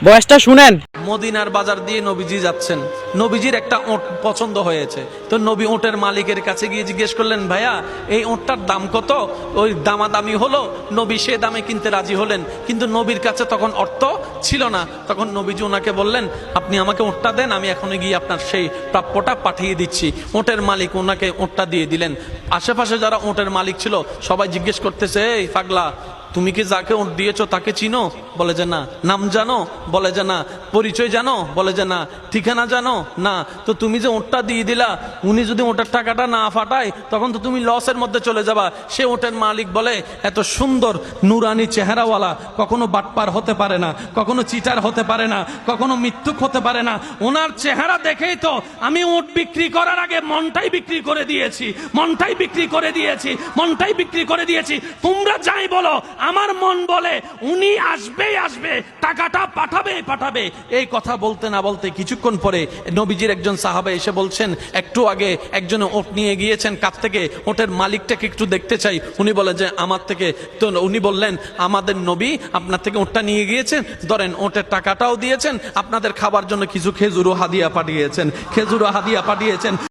বয়সটা শুনেন। মদিনার বাজার দিয়ে নবীজি যাচ্ছেন, নবীজির একটা ওঁট পছন্দ হয়েছে, তো নবী ওঁটের মালিকের কাছে গিয়ে জিজ্ঞেস করলেন, ভাইয়া এই ওঁটটার দাম কত? ওই দামাদামি হলো, নবী সে দামে কিনতে রাজি হলেন, কিন্তু নবীর কাছে তখন অর্থ ছিল না। তখন নবীজি ওনাকে বললেন, আপনি আমাকে ওঁটটা দেন, আমি এখনই গিয়ে আপনার সেই প্রাপ্যটা পাঠিয়ে দিচ্ছি। ওঁটের মালিক ওনাকে ওঁটটা দিয়ে দিলেন। আশেপাশে যারা ওঁটের মালিক ছিল সবাই জিজ্ঞেস করতেছে, এই পাগলা, তুমি কি যাকে ওঁট দিয়েছো তাকে চিনো? বলে যে না। নাম জানো? বলে যে না। পরিচয় জানো? বলে যে না। ঠিকানা জানো? না। তো তুমি যে ওঁটটা দিয়ে দিলা, উনি যদি ওঁটের টাকাটা না ফাটায় তখন তো তুমি লসের মধ্যে চলে যাবা। সে ওঁটের মালিক বলে, এত সুন্দর নুরানি চেহারাওয়ালা কখনো বাটপার হতে পারে না, কখনো চিটার হতে পারে না, কখনো মিথ্যুক হতে পারে না। ওনার চেহারা দেখেই তো আমি ওঁট বিক্রি করার আগে মনটাই বিক্রি করে দিয়েছি, মনটাই বিক্রি করে দিয়েছি, মনটাই বিক্রি করে দিয়েছি। তোমরা যাই বলো, আমার মন বলে উনি আসবেই আসবে, টাকাটা পাঠাবেই পাঠাবে। এই কথা বলতে না বলতে কিছুক্ষণ পরে নবীজির একজন সাহাবা এসে বলছেন, একটু আগে একজন ওট নিয়ে গিয়েছেন কাছ থেকে, ওটের মালিকটাকে একটু দেখতে চাই। উনি বলে যে আমার থেকে। তো উনি বললেন, আমাদের নবী আপনার থেকে ওটটা নিয়ে গিয়েছেন, ধরেন ওটের টাকাটাও দিয়েছেন, আপনাদের খাবার জন্য কিছু খেজুরও হাদিয়া পাঠিয়েছেন, খেজুরও হাদিয়া পাঠিয়েছেন।